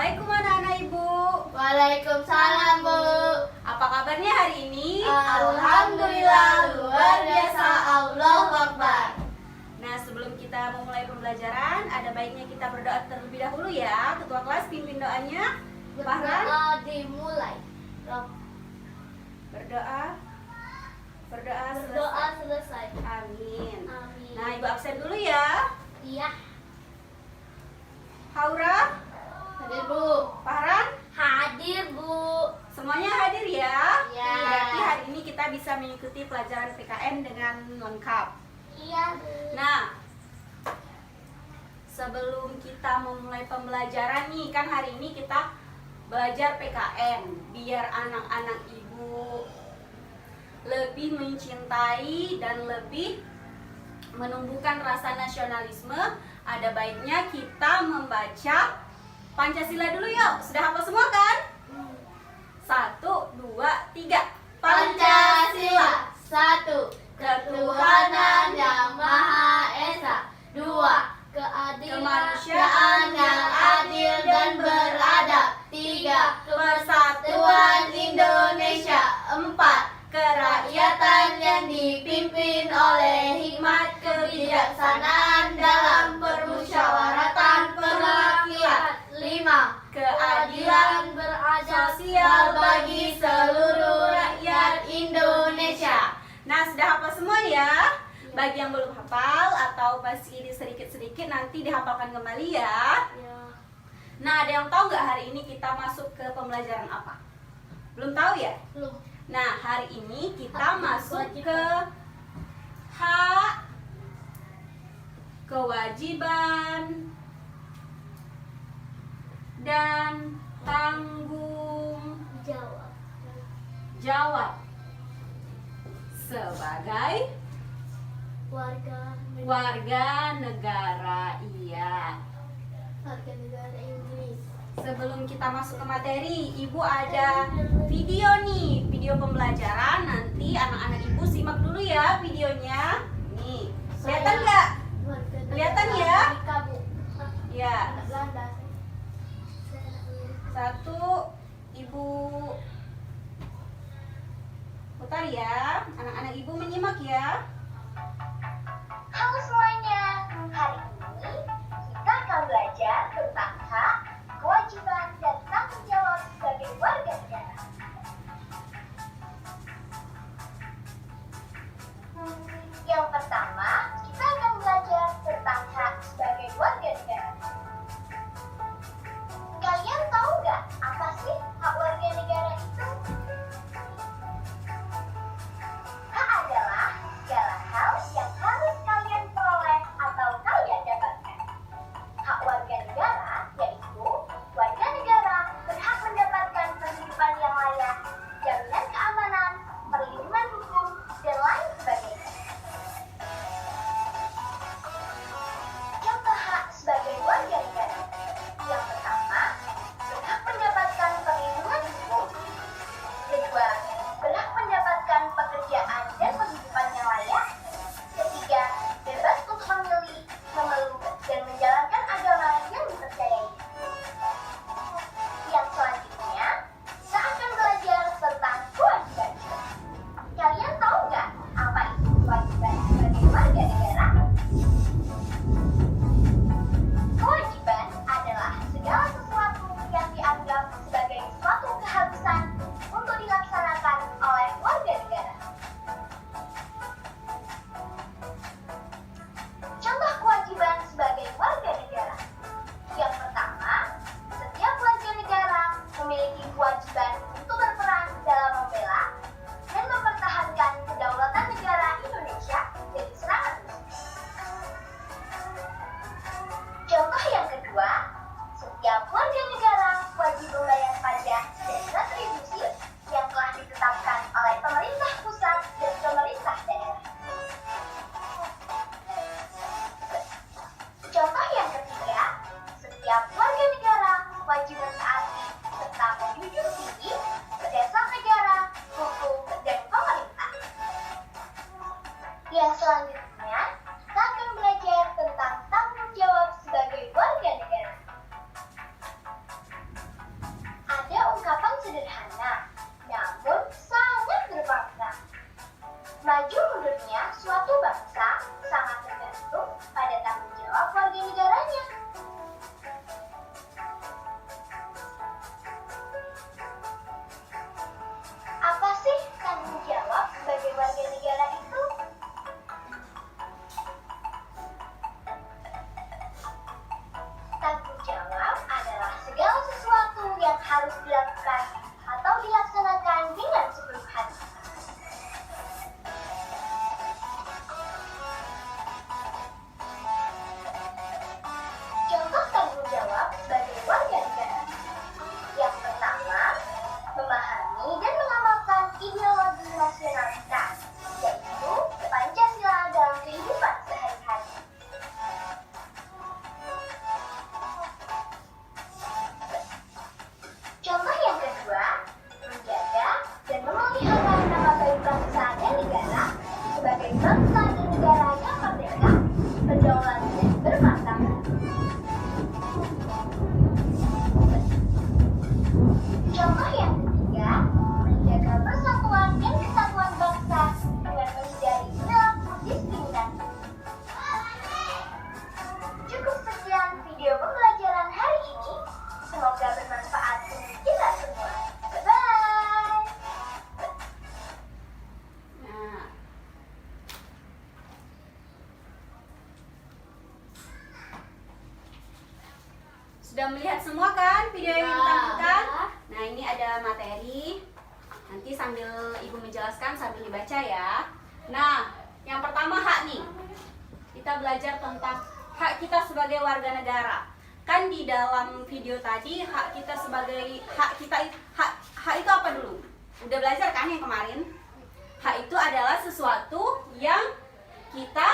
Assalamualaikum anak-anak Ibu. Waalaikumsalam, Bu. Apa kabarnya hari ini? Alhamdulillah, luar biasa. Allahu Akbar. Nah, sebelum kita memulai pembelajaran, ada baiknya kita berdoa terlebih dahulu ya. Ketua kelas pimpin doanya. Farhan, Berdoa dimulai. berdoa. Berdoa selesai. Amin. Amin. Nah, Ibu absen dulu ya. Iya. Haura, Hadir, Bu. Farhan, Hadir, Bu. semuanya hadir ya. Iya. Berarti hari ini kita bisa mengikuti pelajaran PKN dengan lengkap. Iya, Bu. Nah, sebelum kita memulai pembelajaran nih, kan hari ini kita belajar PKN biar anak-anak Ibu lebih mencintai dan lebih menumbuhkan rasa nasionalisme. Ada baiknya kita membaca Pancasila dulu yuk. Sudah hafal semua kan? 1, 2, 3. Pancasila. 1. Ketuhanan yang Maha Esa. 2. Keadilan Kemanusiaan yang adil dan beradab. 3. Persatuan Indonesia. 4. Kerakyatan yang dipimpin oleh hikmat kebijaksanaan dalam permusyawaratan perwakilan. 5. Keadilan beradab sosial bagi seluruh rakyat Indonesia. Nah, sudah hafal semua ya? Bagi yang belum hafal atau masih sedikit-sedikit, nanti dihafalkan kembali ya. Nah, ada yang tahu nggak hari ini kita masuk ke pembelajaran apa? Belum tahu ya? Belum. Nah, hari ini kita Hak masuk kewajiban. ke hak, kewajiban, dan tanggung Jawab. jawab sebagai warga negara. Iya. Warga negara Inggris. Sebelum kita masuk ke materi, Ibu ada video nih, video pembelajaran. Nanti anak-anak Ibu simak dulu ya videonya. Nih, kelihatan nggak? Kelihatan ya? Ya. Satu, Ibu putar ya. Anak-anak Ibu menyimak ya. Halo semuanya, hari ini kita akan belajar tentang hak, kewajiban, dan tanggung jawab sebagai warga negara. Yang pertama, kita akan belajar tentang hak sebagai warga negara. Kalian tahu nggak apa sih hak warga negara itu? Hak adalah segala hal yang harus kalian peroleh atau kalian dapatkan. Hak warga negara yaitu warga negara berhak mendapatkan kehidupan yang layak, jaminan keamanan, perlindungan hukum, dan lain sebagainya. Contoh hak sebagai warga negara. Yang pertama, berhak mendapatkan perlindungan hukum. Kedua, berhak mendapatkan pekerjaan dan penghidupan yang layak. Ketiga, bebas untuk memilih, memeluk, dan menjalankan agama yang dipercayai. Yang selanjutnya, kita akan belajar tentang kewajiban. Kalian tahu nggak apa itu kewajiban sebagai warga negara? Kewajiban adalah segala sesuatu yang dianggap sebagai suatu keharusan untuk dilaksanakan oleh warga negara. Contoh kewajiban sebagai warga negara. Yang pertama, setiap warga negara memiliki kewajiban untuk berperan dalam membela dan mempertahankan kedaulatan negara Indonesia dari serangan musuh. Contoh yang kedua, setiap warga negara wajib membayar pajak dan retribusi yang telah ditetapkan oleh pemerintah pusat dan pemerintah daerah. Contoh yang ketiga, setiap warga negara wajib mentaati serta menjunjung tinggi dasar negara, hukum, dan pemerintah. Yang selanjutnya, kita akan belajar tentang tanggung jawab sebagai warga negara. Sudah melihat semua kan video yang Ya. ditampilkan? Nah, ini ada materi. Nanti sambil Ibu menjelaskan sambil dibaca ya. Nah, yang pertama hak nih. Kita belajar tentang hak kita sebagai warga negara. Kan di dalam video tadi hak kita sebagai hak itu apa dulu? Udah belajar kan yang kemarin? Hak itu adalah sesuatu yang kita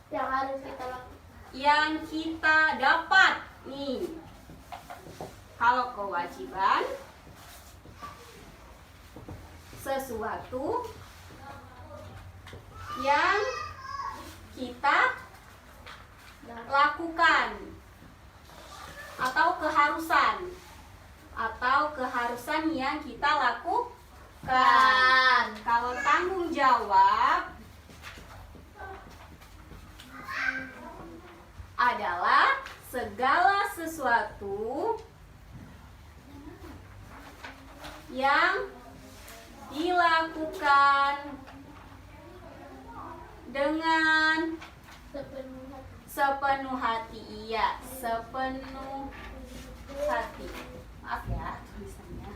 yang harus kita lakukan. yang kita dapat nih. Kalau kewajiban sesuatu yang kita lakukan atau keharusan yang kita lakukan. Kalau tanggung jawab adalah segala sesuatu yang dilakukan dengan sepenuh hati. Iya, sepenuh hati. Maaf ya tulisannya.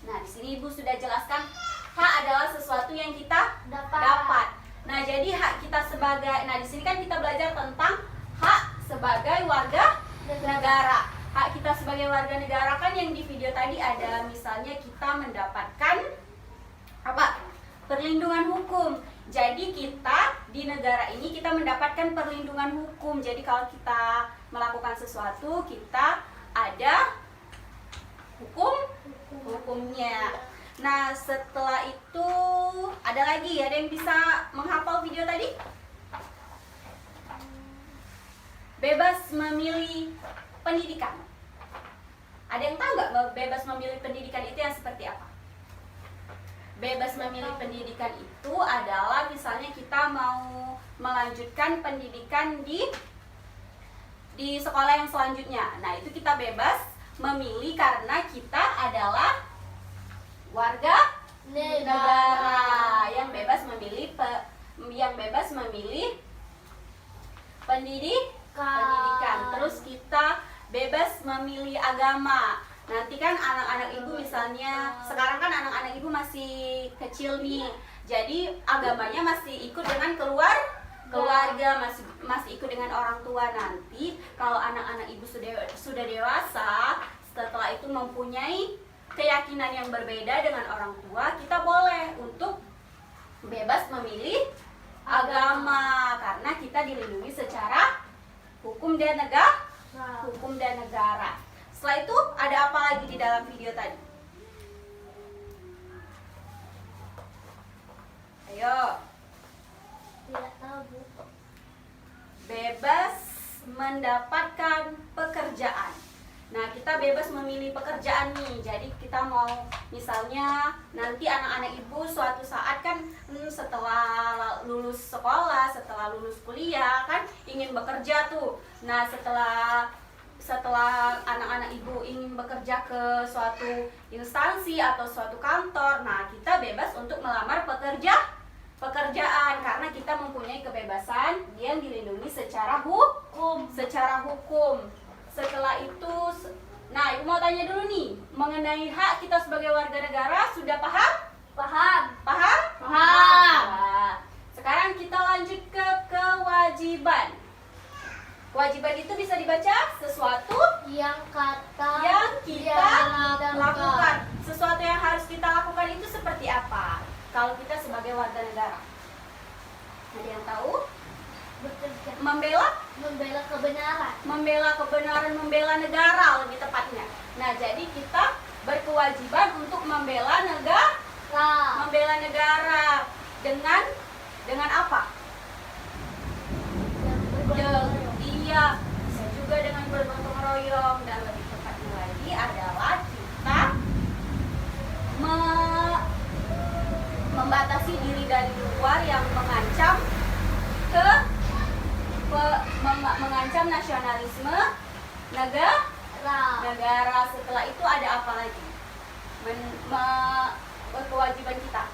Nah, di sini Ibu sudah jelaskan hak adalah sesuatu yang kita dapat. Nah, jadi hak kita di sini kan kita belajar tentang hak sebagai warga negara. Hak kita sebagai warga negara kan yang di video tadi ada misalnya kita mendapatkan apa? Perlindungan hukum. Jadi kita di negara ini kita mendapatkan perlindungan hukum. Jadi kalau kita melakukan sesuatu, kita ada hukumnya. Nah, setelah itu ada yang bisa menghafal video tadi? Bebas memilih pendidikan. Ada yang tahu nggak bebas memilih pendidikan itu yang seperti apa? Bebas memilih pendidikan itu adalah misalnya kita mau melanjutkan pendidikan di sekolah yang selanjutnya. Nah, itu kita bebas memilih karena kita adalah warga negara yang bebas memilih pendidikan. Terus kita bebas memilih agama. Nanti kan anak-anak Ibu misalnya, sekarang kan anak-anak Ibu masih kecil nih. Jadi agamanya masih ikut dengan keluarga, masih ikut dengan orang tua. Nanti kalau anak-anak Ibu sudah dewasa, setelah itu mempunyai keyakinan yang berbeda dengan orang tua, kita boleh untuk bebas memilih agama karena kita dilindungi secara hukum dan negara. Setelah itu ada apa lagi di dalam video tadi? Ayo. Tidak tahu, Bu. Bebas mendapatkan pekerjaan. Nah, kita bebas memilih pekerjaan nih. Jadi kita mau misalnya nanti anak-anak Ibu suatu saat kan setelah lulus sekolah, setelah lulus kuliah kan ingin bekerja tuh. Nah, setelah anak-anak Ibu ingin bekerja ke suatu instansi atau suatu kantor, nah kita bebas untuk melamar pekerjaan karena kita mempunyai kebebasan yang dilindungi secara hukum. Setelah itu, nah Ibu mau tanya dulu nih mengenai hak kita sebagai warga negara, sudah paham? Paham. Nah, sekarang kita lanjut ke kewajiban. Kewajiban itu bisa dibaca sesuatu Yang kita lakukan. Sesuatu yang harus kita lakukan itu seperti apa? Kalau kita sebagai warga negara, ada yang tahu? bekerja, Membela kebenaran. membela negara lebih tepatnya. Nah, jadi kita berkewajiban untuk membela negara dengan apa? Iya, bisa juga dengan bergotong royong, dan lebih tepatnya lagi adalah kita membatasi diri dari luar yang mengancam nasionalisme negara. Setelah itu ada apa lagi? Kewajiban kita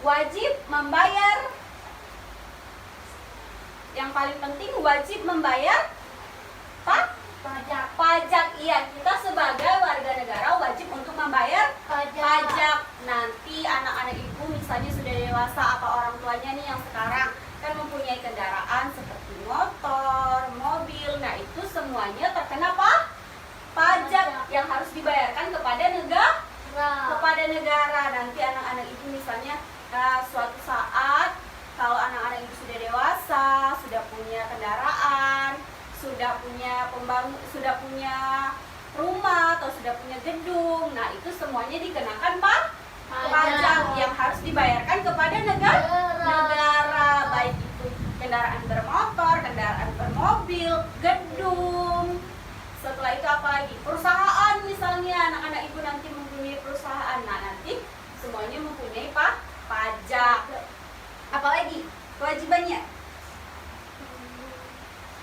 wajib membayar. Yang paling penting wajib membayar pajak. Iya, kita sebagai warga negara wajib untuk membayar pajak. Nanti anak-anak ibu misalnya sudah dewasa atau orang tuanya nih yang sekarang kan mempunyai kendaraan seperti motor, mobil. Nah, itu semuanya terkena pajak yang harus dibayarkan kepada negara. Nanti anak-anak ibu misalnya suatu saat kalau anak-anak ibu sudah dewasa, sudah punya kendaraan, sudah punya rumah atau sudah punya gedung, nah itu semuanya dikenakan pajak yang harus dibayarkan kepada negara, baik itu kendaraan bermotor, kendaraan bermobil, gedung. Setelah itu apa lagi? Perusahaan misalnya, anak-anak ibu nanti mempunyai perusahaan, nah nanti semuanya mempunyai pajak. Apalagi kewajibannya?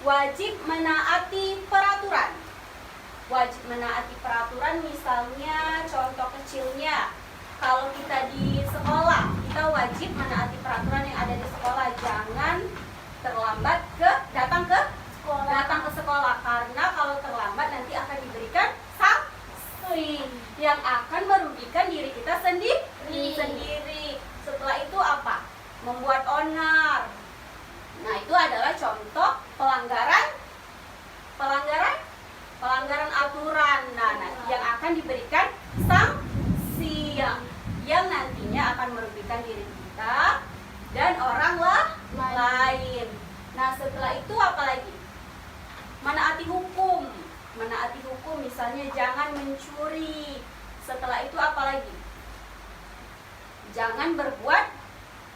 Wajib menaati peraturan. Wajib menaati peraturan misalnya contoh kecilnya, kalau kita di sekolah, kita wajib menaati peraturan yang ada di sekolah. Jangan terlambat datang ke sekolah, karena kalau terlambat nanti akan diberikan sanksi yang akan merugikan diri kita sendiri. Setelah itu apa? Membuat onar. Nah, itu adalah contoh pelanggaran aturan. Nah, yang akan diberikan sanksi yang nantinya akan merugikan diri kita dan orang lain. Nah, setelah itu apa lagi? Menaati hukum. Menaati hukum misalnya jangan mencuri. Setelah itu apa lagi? Jangan berbuat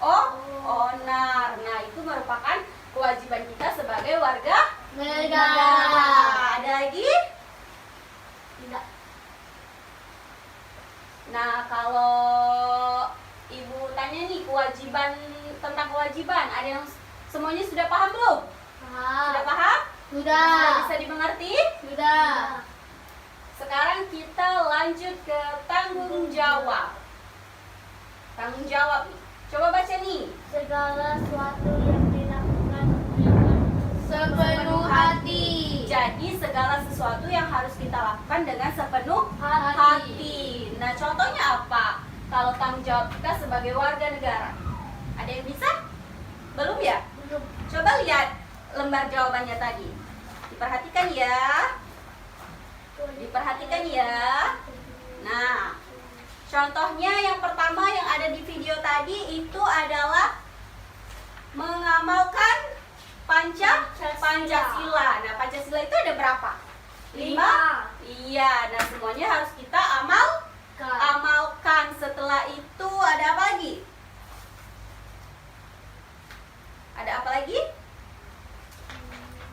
onar. Nah, itu merupakan kewajiban kita sebagai warga negara. Ada lagi? Tidak. Nah, kalau ibu tanya nih tentang kewajiban, ada yang semuanya sudah paham belum? Sudah paham? Sudah bisa dimengerti? Sudah. Sekarang kita lanjut ke tanggung jawab. Tanggung jawab nih. Coba baca nih. Segala sesuatu yang dilakukan dengan sepenuh hati. Jadi segala sesuatu yang harus kita lakukan dengan sepenuh hati. Nah, contohnya apa? Kalau tanggung jawab kita sebagai warga negara. Ada yang bisa? Belum ya? Belum. Coba lihat lembar jawabannya tadi. Diperhatikan ya. Diperhatikan ya. Nah, contohnya yang pertama yang ada di video tadi itu adalah mengamalkan Pancasila. Nah, Pancasila itu ada berapa? 5? Iya, nah semuanya harus kita amalkan. Setelah itu ada apa lagi? Ada apa lagi?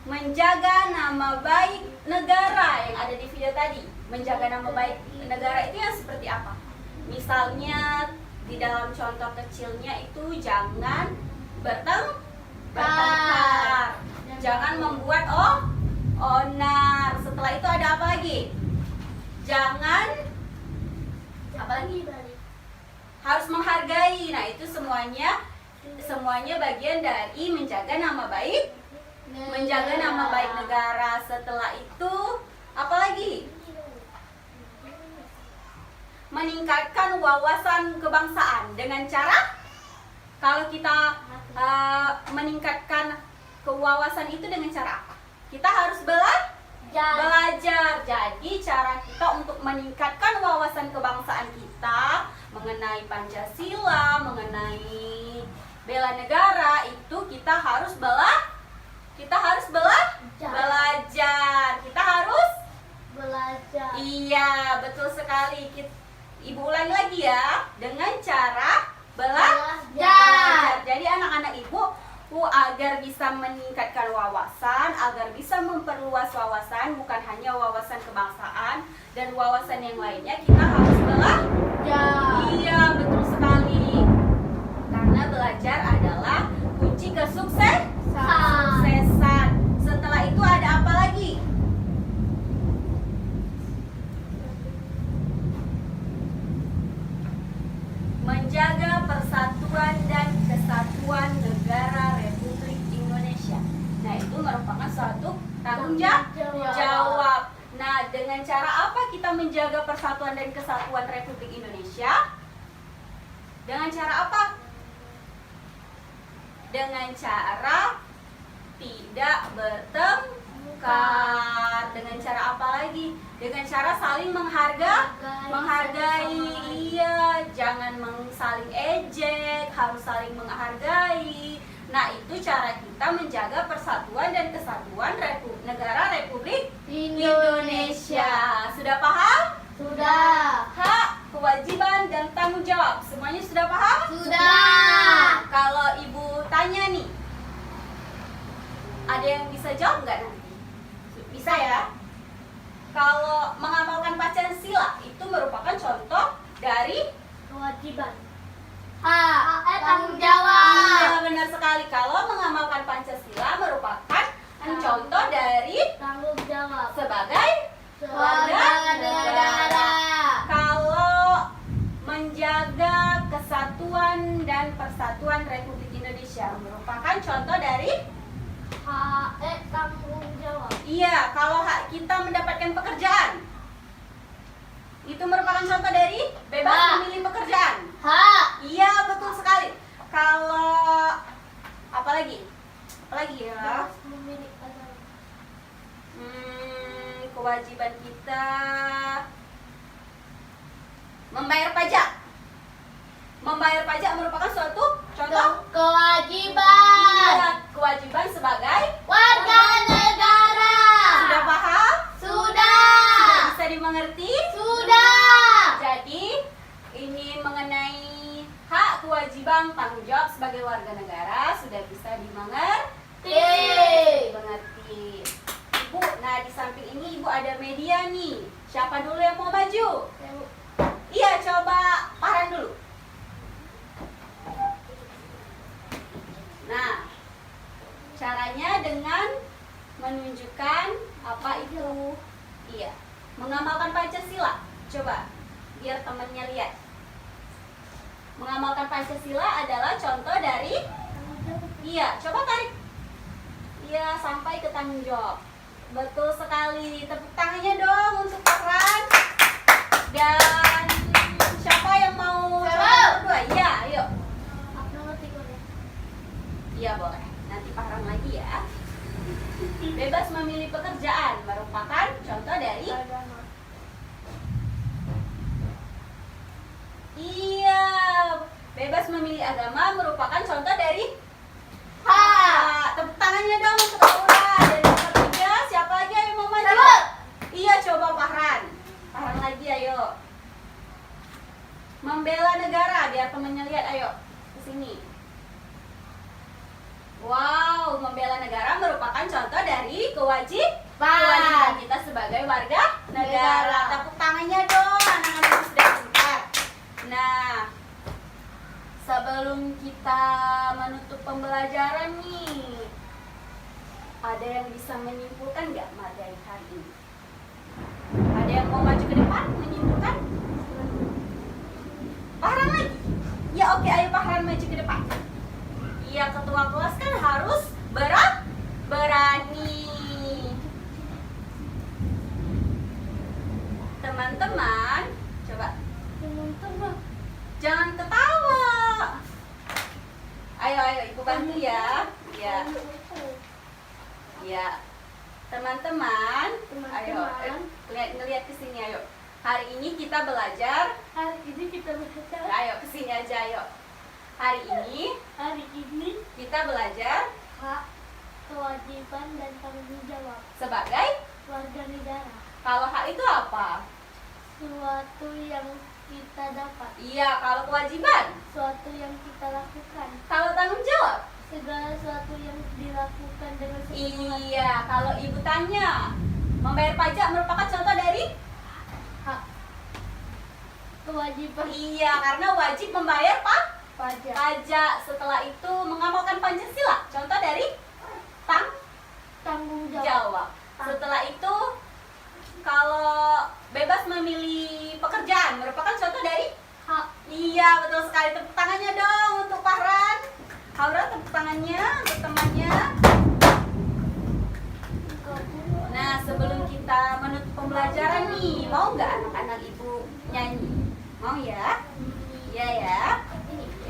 Menjaga nama baik negara yang ada di video tadi. Menjaga nama baik negara itu yang seperti apa? Misalnya di dalam contoh kecilnya itu jangan bertengkar, jangan membuat onar. Setelah itu ada apa lagi? Jangan apa lagi? Harus menghargai. Nah, itu semuanya bagian dari menjaga nama baik negara. Setelah itu apa lagi? Meningkatkan wawasan kebangsaan dengan cara, kalau kita meningkatkan kewawasan itu dengan cara apa? Kita harus belajar. Jadi cara kita untuk meningkatkan wawasan kebangsaan kita mengenai Pancasila, mengenai bela negara, itu kita harus belajar. Kita harus belajar. Iya, betul sekali. Ibu ulangi lagi ya, dengan cara belajar. Jadi anak-anak ibu agar bisa meningkatkan wawasan, agar bisa memperluas wawasan, bukan hanya wawasan kebangsaan dan wawasan yang lainnya, kita harus belajar. Iya, betul sekali. Karena belajar adalah kunci kesuksesan. Setelah itu ada apa lagi? Menjaga persatuan Dengan cara apa kita menjaga persatuan dan kesatuan Republik Indonesia? Dengan cara apa? Dengan cara tidak bertengkar. Dengan cara apa lagi? Dengan cara saling menghargai. Iya, jangan saling ejek, harus saling menghargai. Nah, itu cara kita menjaga persatuan dan kesatuan negara Republik Indonesia. Sudah paham? Sudah. Hak, kewajiban, dan tanggung jawab. Semuanya sudah paham? Sudah. Kalau ibu tanya nih, ada yang bisa jawab nggak nanti? Bisa ya? Kalau mengamalkan Pancasila itu merupakan contoh dari Kewajiban. Tanggung jawab. Iya, benar sekali. Kalau mengamalkan Pancasila merupakan contoh dari Tanggung jawab. sebagai warga negara. Kalau menjaga kesatuan dan persatuan Republik Indonesia merupakan contoh dari Tanggung jawab. iya, kalau hak kita mendapatkan pekerjaan itu merupakan contoh dari bebas Hak. memilih pekerjaan. Hak. Iya, betul sekali. Kalau apa lagi? Apa lagi ya? Memilih agama. Kewajiban kita membayar pajak. Membayar pajak merupakan suatu contoh Kewajiban. iya, kewajiban sebagai Warga negara. sudah paham? Sudah. Sudah bisa dimengerti? Sudah. Jadi ini mengenai hak, kewajiban, tanggung jawab sebagai warga negara sudah bisa dimengerti. Mengerti. Ibu, nah di samping ini ibu ada media nih. Siapa dulu yang mau maju? Iya, coba Farhan dulu. Nah, caranya dengan menunjukkan apa itu? Iya, mengamalkan Pancasila. Coba, biar temannya lihat. Mengamalkan Pancasila adalah contoh dari iya, coba tarik. Iya, sampai ke tanggung jawab. Betul sekali. Tepuk tangannya dong untuk Farhan. Dan siapa yang mau coba berdua? Iya, ayo. Iya, boleh. Nanti Farhan lagi ya. Bebas memilih pekerjaan merupakan contoh dari iya, bebas memilih agama merupakan contoh dari hak. Tepuk tangannya dong untuk Aura. Dan yang ketiga, siapa lagi yang mau maju? Iya, coba Farhan. Farhan lagi, ayo. Membela negara, biar temennya lihat, ayo. Kesini. Wow, membela negara merupakan contoh dari kewajiban kita sebagai warga negara. Tepuk tangannya dong, anak-anak yang sudah pintar. Nah, sebelum kita menutup pembelajaran nih, ada yang bisa menyimpulkan nggak materi hari ini? Ada yang mau maju ke depan menyimpulkan? Farhan lagi? Ya oke, ayo Farhan maju ke depan. Iya, ketua kelas kan harus berani. Teman-teman, coba jangan ketawa. Ayo, ibu bantu ya. Ya. Ya. Teman-teman, ayo ngelihat ke sini, ayo. Hari ini kita belajar. Ayo ke sini aja, ayo. Hari ini kita belajar hak, kewajiban, dan tanggung jawab sebagai warga negara. kalau hak itu apa? Suatu yang kita dapat, Iya, kalau kewajiban. suatu yang kita lakukan, Kalau tanggung jawab. segala sesuatu yang dilakukan dengan sepenuh hati. Iya, kalau ibu tanya, membayar pajak merupakan contoh dari Hak, kewajiban, iya, karena wajib membayar pajak, pajak. Setelah itu mengamalkan Pancasila, contoh dari tanggung jawab, jawab. Setelah itu kalau bebas memilih pekerjaan merupakan contoh dari hak. iya, betul sekali. Tepuk tangannya dong untuk Farhan. Aura, tepuk tangannya untuk temannya. Nah, sebelum kita menutup pembelajaran nih. Mau nggak anak-anak ibu nyanyi? Mau ya? Iya ya.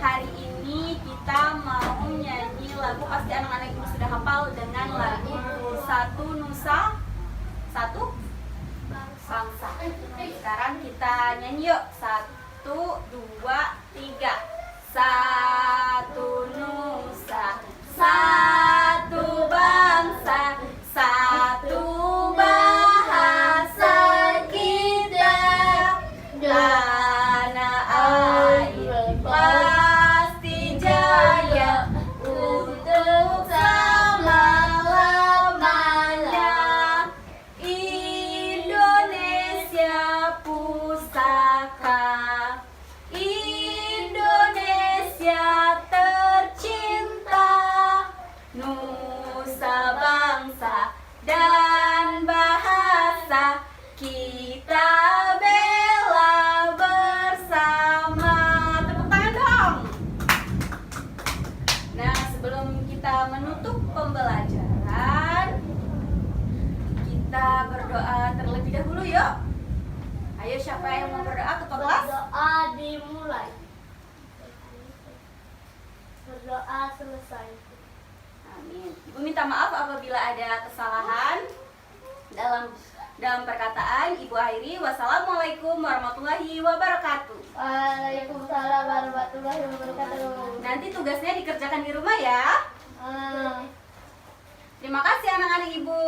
Hari ini kita mau nyanyi lagu, pasti anak-anak ibu sudah hafal dengan lagu Satu Nusa Satu Bangsa. Sekarang kita nyanyi yuk. 1, 2, 3. Satu nusa, satu bangsa, satu bahasa kita. Tanah air pasti jaya untuk selama-lamanya. Indonesia pusaka, Indonesia tercinta, nusa bangsa dan bahasa kita bela bersama. Tepuk tangan dong. Nah, sebelum kita menutup pembelajaran, kita berdoa terlebih dahulu yuk. Ayo, siapa yang mau berdoa ketua kelas? Berdoa dimulai. Berdoa selesai. Amin. Ibu minta maaf apabila ada kesalahan dalam perkataan Ibu akhiri. Wassalamualaikum warahmatullahi wabarakatuh. Waalaikumsalam warahmatullahi wabarakatuh. Nanti tugasnya dikerjakan di rumah ya. Terima kasih anak-anak Ibu.